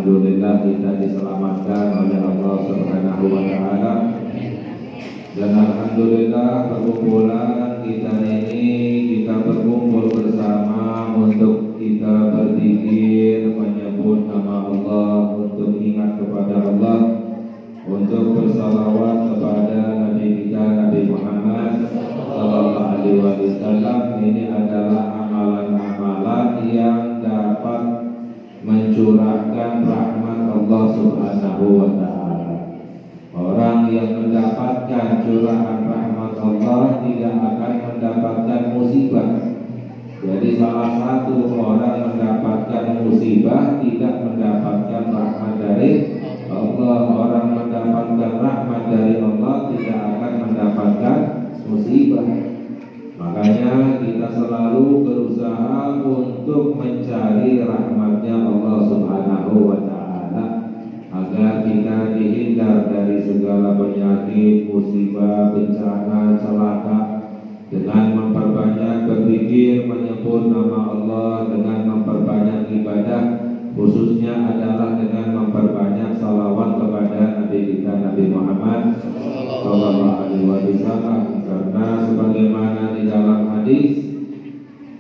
alhamdulillah kita diselamatkan oleh Allah Subhanahu wa taala. Dan alhamdulillah perkumpulan kita ini kita berkumpul bersama untuk kita berzikir, menyebut nama Allah, untuk ingat kepada Allah, untuk bersalawat kepada Nabi kita Nabi Muhammad sallallahu alaihi wasallam. Ini adalah amalan-amalan yang dapat mencurahkan rahmat Allah Subhanahu wa taala. Orang yang mendapatkan curahan rahmat Allah tidak akan mendapatkan musibah. Jadi salah satu orang mendapatkan musibah tidak mendapatkan rahmat dari Allah. Orang mendapatkan rahmat dari Allah tidak akan mendapatkan musibah. Makanya kita selalu berusaha untuk mencari rahmatnya Allah Subhanahu wa ta'ala, agar kita dihindar dari segala penyakit, musibah, bencana, celaka, dengan memperbanyak berzikir, menyebut nama Allah, dengan memperbanyak ibadah, khususnya adalah dengan memperbanyak salawat kepada Nabi kita Nabi Muhammad sallallahu alaihi wasallam. Karena sebagaimana di dalam hadis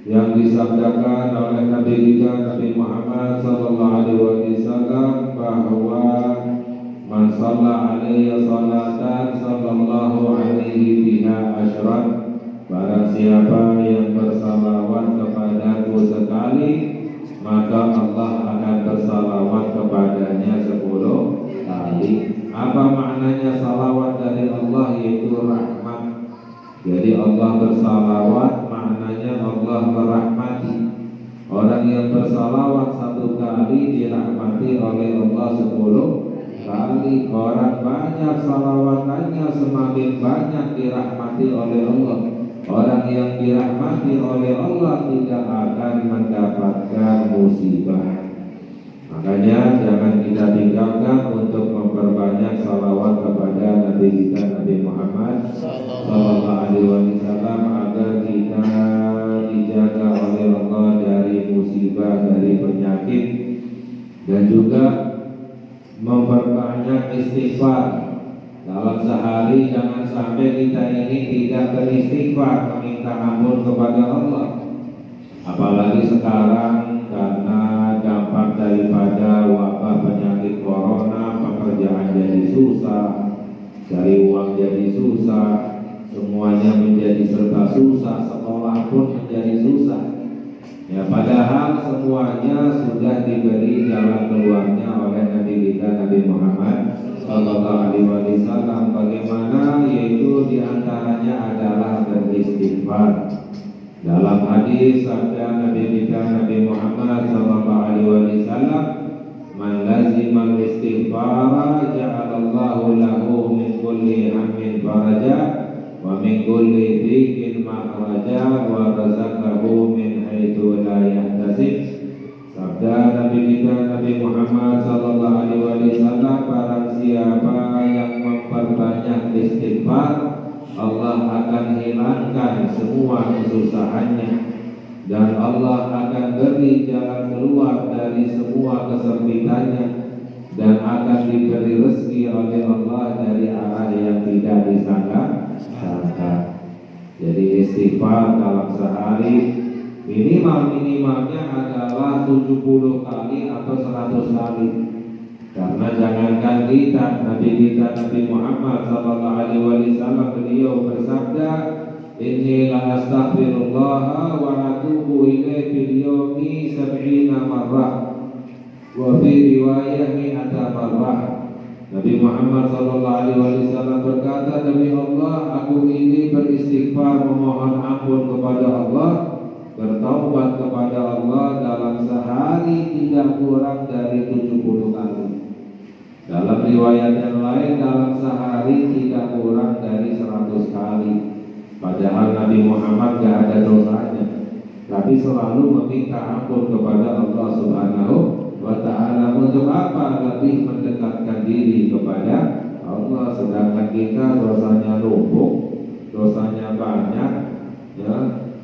yang disabdakan oleh Nabi kita Nabi Muhammad sallallahu alaihi wasallam bahwa man shalla alaihi salatan sallallahu alaihi biha asyran, barang siapa yang bersalawat kepadaku sekali, maka Allah akan bersalawat kepadanya 10 kali. Apa maknanya salawat dari Allah? Yaitu rahmat. Jadi Allah bersalawat maknanya Allah merahmati. Orang yang bersalawat 1 kali dirahmati oleh Allah 10 kali. Orang banyak salawatannya semakin banyak dirahmati oleh Allah. Orang yang dirahmati oleh Allah tidak akan mendapatkan musibah. Makanya jangan kita tinggalkan untuk memperbanyak salawat kepada Nabi kita Nabi Muhammad sallallahu alaihi wasallam, agar kita dijaga oleh Allah dari musibah, dari penyakit, dan juga memperbanyak istighfar. Dalam sehari jangan sampai kita ini tidak beristighfar, meminta ampun kepada Allah. Apalagi sekarang karena dampak daripada wabah penyakit corona, pekerjaan jadi susah, cari uang jadi susah, semuanya menjadi serba susah, sekolah pun menjadi susah. Ya, padahal semuanya sudah diberi jalan keluarnya oleh Nabi kita Nabi Muhammad sallallahu alaihi wasallam. Bagaimana? Yaitu diantaranya adalah beristighfar. Dalam hadis sabda Nabi kita Nabi Muhammad sallallahu alaihi wasallam, man lazimal istighfara ja'alallahu lahu min kulli hammin faraja wa min kulli dhiqin makhraja wa razaqahu min haitsu la yahtasib. Sabda Nabi kita Nabi Muhammad sallallahu alaihi wasallam, barang siapa yang memperbanyak istighfar, Allah akan hilangkan semua kesusahannya, dan Allah akan beri jalan keluar dari semua kesempitannya, dan akan diberi rezeki oleh Allah dari arah yang tidak disangka-sangka. Jadi istighfar dalam sehari minimalnya adalah 70 kali atau 100 kali. Karena jangankan kita, Nabi kita Nabi Muhammad sallallahu alaihi wasallam, beliau bersabda, inni la astaghfirullah wa atubu ilaihi fil yawmi 70 marrah wa fi riwayah 100 marrah. Nabi Muhammad sallallahu alaihi wasallam berkata, demi Allah, aku ini beristighfar, memohon ampun kepada Allah, bertaubat kepada Allah dalam sehari tidak kurang dari 70 kali. Dalam riwayat yang lain, dalam sehari tidak kurang dari 100 kali. Padahal Nabi Muhammad gak ada dosanya, tapi selalu meminta ampun kepada Allah Subhanahu wa ta'ala. Untuk apa? Lebih mendekatkan diri kepada Allah. Sedangkan kita dosanya numpuk, dosanya banyak, ya,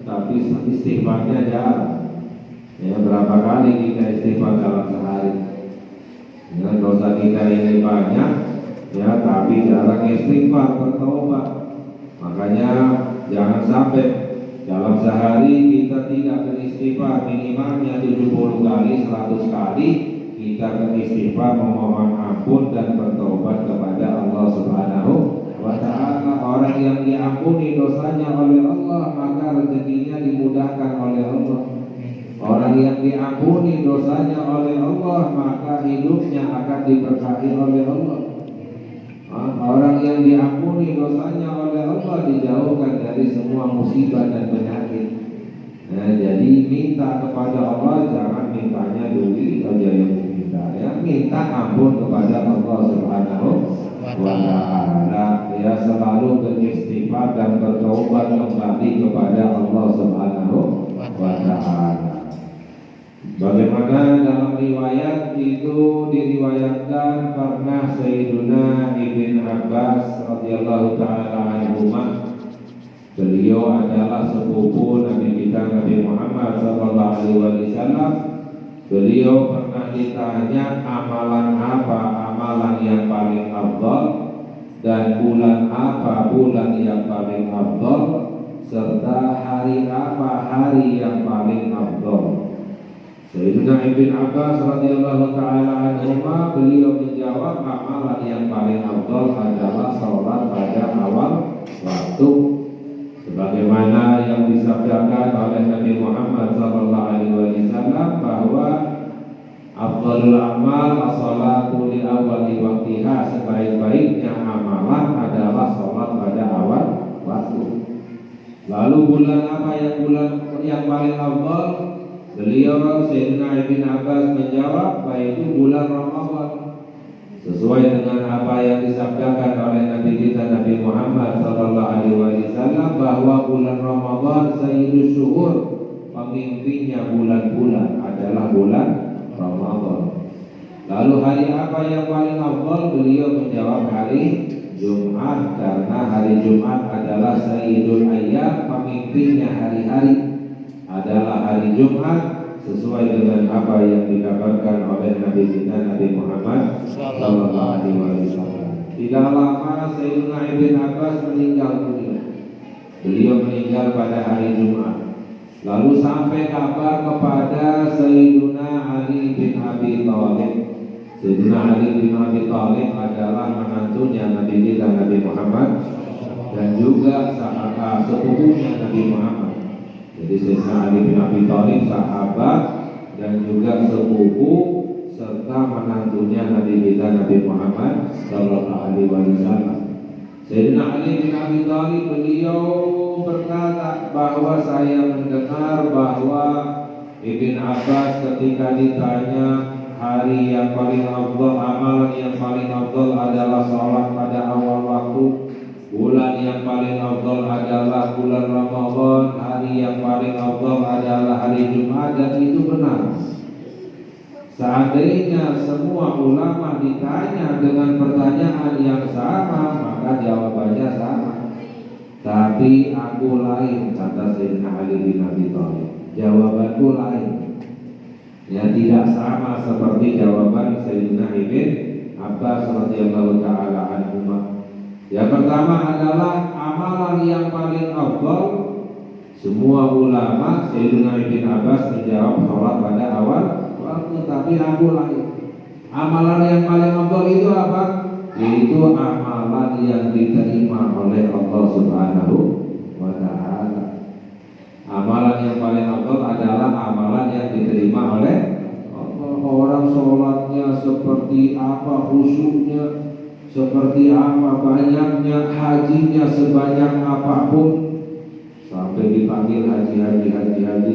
tapi istighfarnya jarang. Ya, berapa kali kita istighfar dalam sehari? banyak ya, tapi jarang istighfar, bertobat. Makanya jangan sampai dalam sehari kita tidak beristighfar, minimalnya 70 kali, 100 kali kita beristighfar, memohon ampun dan bertobat kepada Allah Subhanahu wa ta'ala. Orang yang diampuni dosanya oleh Allah, maka rezekinya dimudahkan oleh Allah. Orang yang diampuni dosanya oleh Allah, maka hidupnya akan diberkahi oleh Allah. Orang yang diampuni dosanya oleh Allah dijauhkan dari semua musibah dan penyakit. Nah, jadi minta kepada Allah, jangan mintanya duit aja yang diminta, ya minta ampun kepada Allah Subhanahu wa ta'ala. Ya selalu beristighfar dan bertobat kembali kepada Allah Subhanahu wa ta'ala. Bagaimana dalam riwayat itu diriwayatkan pernah Sayyiduna Ibn Abbas radhiyallahu ta'ala anhuma, beliau adalah sepupu Nabi kita Nabi Muhammad sallallahu alaihi wasallam. Beliau pernah ditanya amalan apa amalan yang paling afdal dan bulan apa bulan yang paling afdal, serta hari apa hari yang paling afdal. Sayyidina Ibn Abbas radhiyallahu ta'ala anhuma, beliau menjawab amalan yang paling afdal adalah sholat pada awal waktu, sebagaimana yang disabdakan oleh Nabi Muhammad sallallahu alaihi wasallam bahwa afdalul amal as-salatu li awwali waqtiha, sebaik-baiknya amalan adalah sholat pada awal waktu. Lalu bulan apa yang paling afdal? Beliau Sayyidina Ibn Abbas menjawab, yaitu bulan Ramadan, sesuai dengan apa yang disabdakan oleh Nabi kita Nabi Muhammad sallallahu alaihi wasallam bahwa bulan Ramadan sayyidus syuhur, pemimpinnya bulan-bulan adalah bulan Ramadan. Lalu hari apa yang paling afdal? Beliau menjawab hari Jumat, karena hari Jumat adalah sayyidul ayyam, pemimpinnya hari-hari adalah hari Jumat, sesuai dengan apa yang dikabarkan oleh Nabi kita Nabi Muhammad sallallahu alaihi wasallam. Tidak lama Sayyidina Ibn Abbas meninggal dunia. Beliau meninggal pada hari Jumat. Lalu sampai kabar kepada Sayyidina Ali bin Abi Thalib. Sayyidina Ali bin Abi Thalib adalah menantunya Nabi kita Nabi Muhammad dan juga sahabat sepupunya Nabi Muhammad. Jadi Sayyidina Ali bin Abi Thalib sahabat dan juga sepupu serta menantunya Nabi kita Nabi Muhammad sallallahu alaihi wasallam. Sayyidina Ali bin Abi Thalib beliau berkata bahwa saya mendengar bahwa Ibn Abbas ketika ditanya hari yang paling afdal, amalan yang paling afdal adalah sholat pada awal waktu, bulan yang paling afdal adalah bulan Ramadan, hari yang paling afdal adalah hari Jumat, dan itu benar. Seandainya semua ulama ditanya dengan pertanyaan yang sama, maka jawabannya sama. Tapi aku lain, kata Sayyidina Ali bin Abi Thalib. Jawabanku lain. Ya, tidak sama seperti jawaban Sayyidina Ibn Abbas radhiyallahu ta'ala anhuma. Yang pertama adalah amalan yang paling afdal. Semua ulama, Sayyidina Ibn Abbas menjawab sholat pada awal waktu, tapi aku lain. Amalan yang paling afdal itu apa? Yaitu amalan yang diterima oleh Allah Subhanahu wa ta'ala. Amalan yang paling afdal adalah amalan yang diterima oleh Allah. Orang sholatnya seperti apa, khusyuknya seperti apa, banyaknya, hajinya sebanyak apapun, sampai dipanggil haji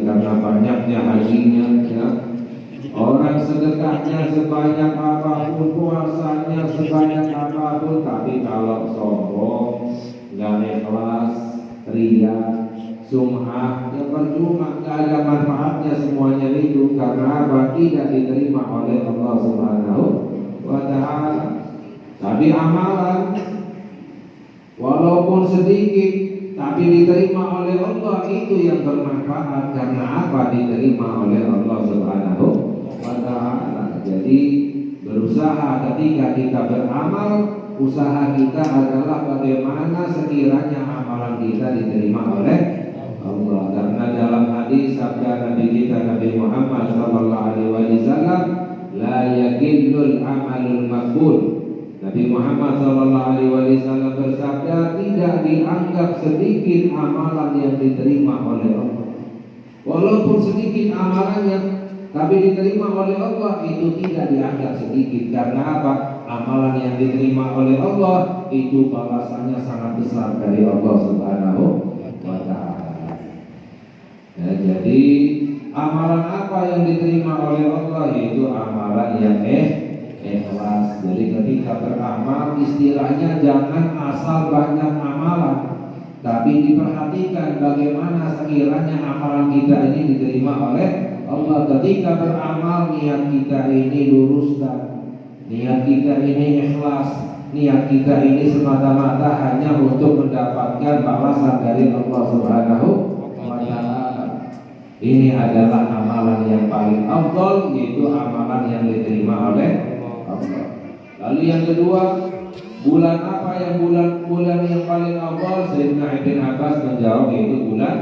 karena banyaknya hajinya, ya. Orang sedekahnya sebanyak apapun, puasanya sebanyak apapun, tapi kalau sombong, nggak ikhlas, ria, sum'ah, ya percuma, nggak ada manfaatnya semuanya itu, karena apa? Tidak diterima oleh Allah Subhanahu wa ta'ala. Tapi amalan walaupun sedikit tapi diterima oleh Allah, itu yang bermanfaat. Karena apa? Diterima oleh Allah Subhanahu wa ta'ala. Jadi berusaha ketika ketika kita beramal, usaha kita adalah bagaimana sekiranya amalan kita diterima oleh Allah. Karena dalam hadis sabda Nabi kita Nabi Muhammad SAW, la yakillul amalul makbul. Nabi Muhammad SAW bersabda, tidak dianggap sedikit amalan yang diterima oleh Allah. Walaupun sedikit amalannya, tapi diterima oleh Allah, itu tidak dianggap sedikit. Karena apa? Amalan yang diterima oleh Allah itu balasannya sangat besar dari Allah Subhanahu wa Ta'ala. Ya, jadi amalan apa yang diterima oleh Allah? Yaitu amalan yang ikhlas. Jadi ketika beramal, istilahnya jangan asal banyak amalan, tapi diperhatikan bagaimana sekiranya amalan kita ini diterima oleh Allah. Ketika beramal, niat kita ini luruskan, niat kita ini ikhlas, niat kita ini semata-mata hanya untuk mendapatkan balasan dari Allah Subhanahu wa Ta'ala. Ini adalah amalan yang paling afdal, yaitu amalan yang diterima oleh Allah. Lalu yang kedua, bulan apa yang bulan yang paling afdal? Sayyidina Ibn Abbas menjawab, yaitu bulan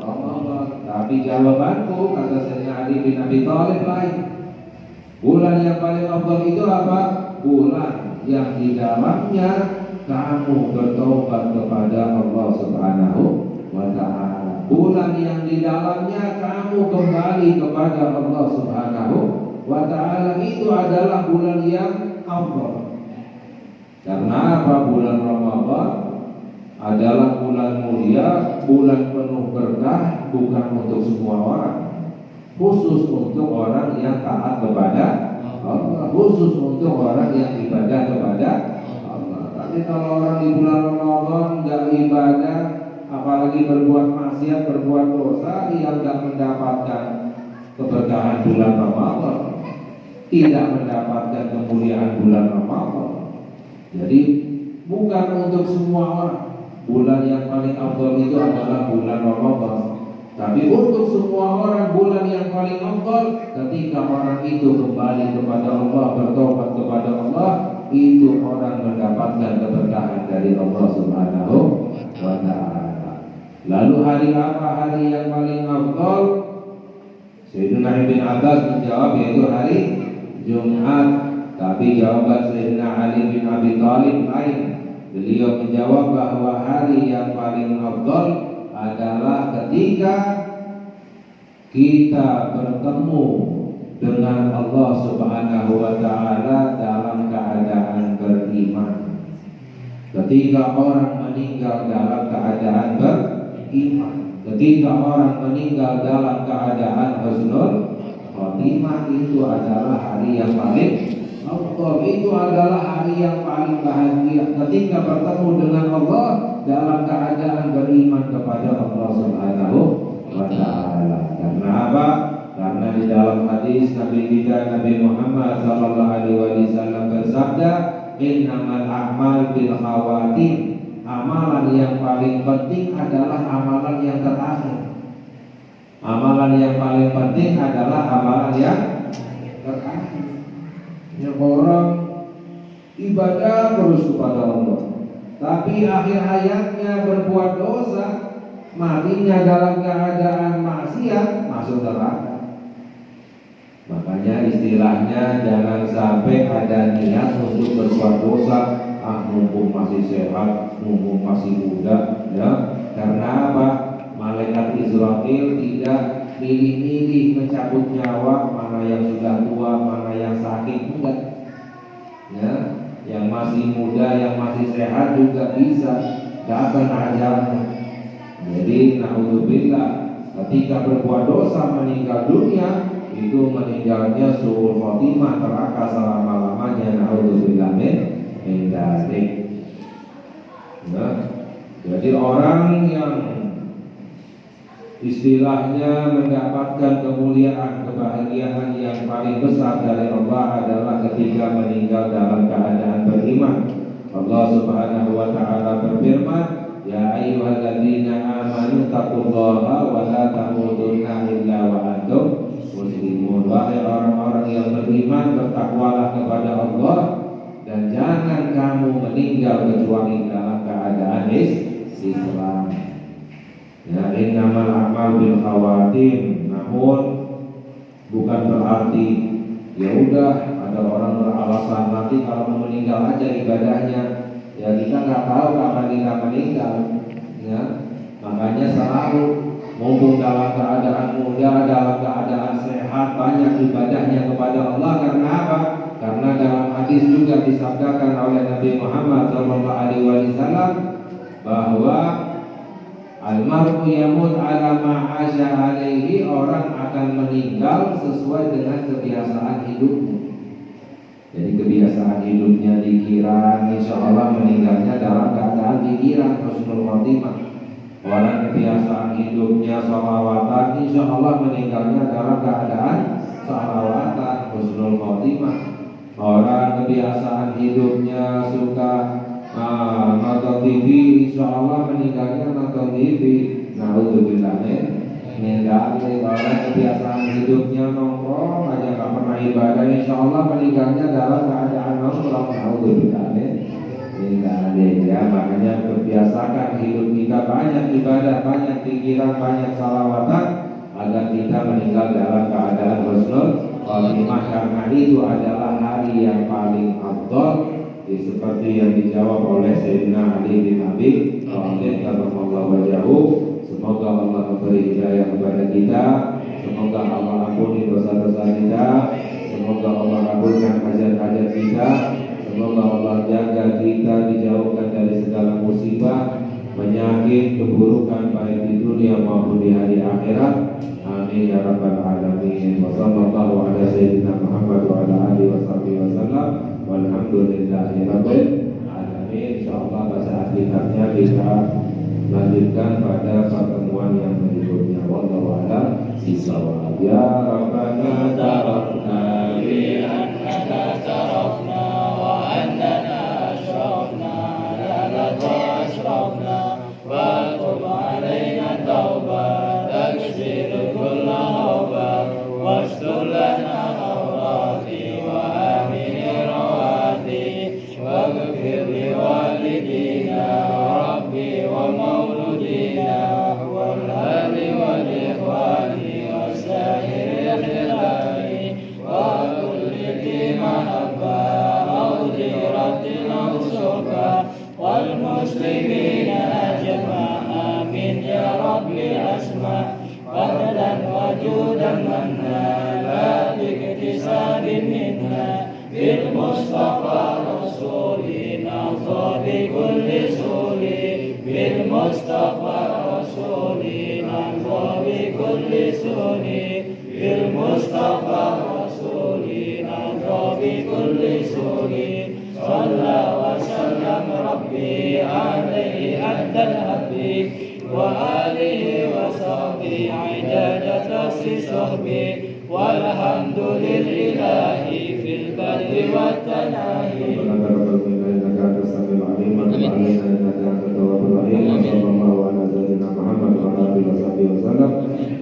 Ramadan. Tapi jawabanku, kata Sayyidina Ali bin Abi Thalib, lain. Bulan yang paling afdal itu apa? Bulan yang di dalamnya kamu bertobat kepada Allah Subhanahu wa Ta'ala. Bulan yang di dalamnya kamu kembali kepada Allah Subhanahu wa Ta'ala, itu adalah bulan yang afdal. Karena apa? Bulan Ramadan adalah bulan mulia, bulan penuh berkah, bukan untuk semua orang, khusus untuk orang yang taat kepada Allah, khusus untuk orang yang ibadah kepada Allah. Tapi kalau orang di bulan Ramadan nggak ibadah, apalagi berbuat maksiat, berbuat dosa, yang nggak mendapatkan keberkahan bulan Ramadan, tidak mendapatkan kemuliaan bulan Ramadan. Jadi bukan untuk semua orang. Bulan yang paling afdal itu adalah bulan Ramadan. Tapi untuk semua orang, bulan yang paling afdal ketika orang itu kembali kepada Allah, bertobat kepada Allah, itu orang mendapatkan keberkahan dari Allah Subhanahu wa Ta'ala. Lalu hari apa hari yang paling afdal? Sayyidina Ibn Abbas menjawab, yaitu hari Jumat. Tapi jawaban Sayyidina Ali bin Abi Thalib lain. Beliau menjawab bahwa hari yang paling afdal adalah ketika kita bertemu dengan Allah Subhanahu wa Ta'ala dalam keadaan beriman. Ketika orang meninggal dalam keadaan beriman, ketika orang meninggal dalam keadaan husnul khotimah, itu adalah hari yang paling afdal, itu adalah hari yang paling bahagia ketika bertemu dengan Allah dalam keadaan beriman kepada Allah Subhanahu wa Ta'ala. Karena apa? Karena di dalam hadis Nabi kita Nabi Muhammad SAW bersabda, innamal a'mal bil khawatim. Amalan yang paling penting adalah amalan yang terakhir. Amalan yang paling penting adalah amalan yang terakhir. Yang orang ibadah terus kepada Allah, tapi akhir hayatnya berbuat dosa, matinya dalam keadaan maksiat, masuk neraka. Makanya istilahnya jangan sampai ada niat untuk berbuat dosa, mumpung masih sehat, mumpung masih muda, ya. Karena apa? Malaikat Israfil tidak milih-milih mencabut nyawa, mana yang sudah tua, mana yang sakit, enggak. Ya, yang masih muda, yang masih sehat juga bisa datang ajalnya. Jadi naudzubillah, ketika berbuat dosa meninggal dunia, itu meninggalnya suul khotimah, neraka selama-lamanya. Naudzubillah min dzalik. Ya, jadi orang yang istilahnya mendapatkan kemuliaan, kebahagiaan yang paling besar dari Allah adalah ketika meninggal dalam keadaan beriman. Allah Subhanahu wa Ta'ala berfirman, ya ayyuhalladzina amanu taqullaha wa la tamutunna illa wa antum muslimun. Wahai orang-orang yang beriman, bertakwalah kepada Allah dan jangan kamu meninggal kecuali dalam keadaan Islam. Ya, innamal a'mal bil khawatim. Namun bukan berarti ya udah ada orang beralasan nanti kalau mau meninggal aja ibadahnya. Ya kita nggak tahu kapan kita meninggal. Ya, makanya selalu mumpung dalam keadaan muda, dalam keadaan sehat, banyak ibadahnya kepada Allah. Karena apa? Karena dalam hadis juga disabdakan oleh Nabi Muhammad SAW bahwa almar'u yamut ala ma'asya alaihi, orang akan meninggal sesuai dengan kebiasaan hidupnya. Jadi kebiasaan hidupnya dikira, insya Allah meninggalnya dalam keadaan dikira husnul khotimah. Orang kebiasaan hidupnya sholawatan, insya Allah meninggalnya dalam keadaan sholawatan husnul khotimah. Orang kebiasaan hidupnya suka nonton TV, insya Allah meninggalnya nonton TV. Naudzubillah min dzalik. Orang kebiasaan hidupnya nongkrong aja nggak pernah ibadah, insya Allah meninggalnya dalam keadaan nongkrong. Naudzubillah min dzalik. Ya, makanya kebiasakan hidup kita banyak ibadah, banyak pikiran, banyak salawatan agar kita meninggal dalam keadaan husnul khotimah. Karena itu adalah hari yang paling afdal. Seperti yang dijawab oleh Sayyidina Ali bin Abi Thalib karramallahu wajhahu. Semoga Allah memberi hidayah kepada kita. Semoga Allah ampuni dosa-dosa kita. Semoga Allah kabulkan hajat-hajat kita. Semoga Allah jaga kita, dijauhkan dari segala musibah, penyakit, keburukan baik di dunia maupun di hari akhirat. Amin ya rabbal alamin. Wa sallallahu ala sayyidina Muhammad wa ala alihi wasallam. Walhamdulillahi rabbil alamin. Insyaallah pada akhirnya kita lanjutkan pada pertemuan yang berikutnya. Wallahu a'lam bishawab. Ya Rabbana tarafna bi annana tarafna wa annana ashrafna la ashrafna wa tub alaina tauba taghfir kull hawba wastur lana awrati wa amin rawati waghfir li walidina rabbi wa mauludina wal ahli wal ikhwani wasahir khilai wa kulli liman abba awdiratin awsuka wal muslimina ajma'a amin ya rabbi asma fadlan wajudan manna la biktisabin minna bil mustafa rasulina bi kulli suli bil mustafa rasulina bi kulli suli bil mustafa rasulina bi kulli suli صلى وسلم ربي عليه أدى الهدي وآله وصحبه عدد صحبه والحمد لله في البر والتناهي.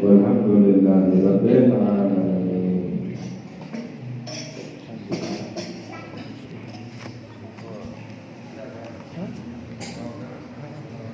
والحمد لله رب العالمين.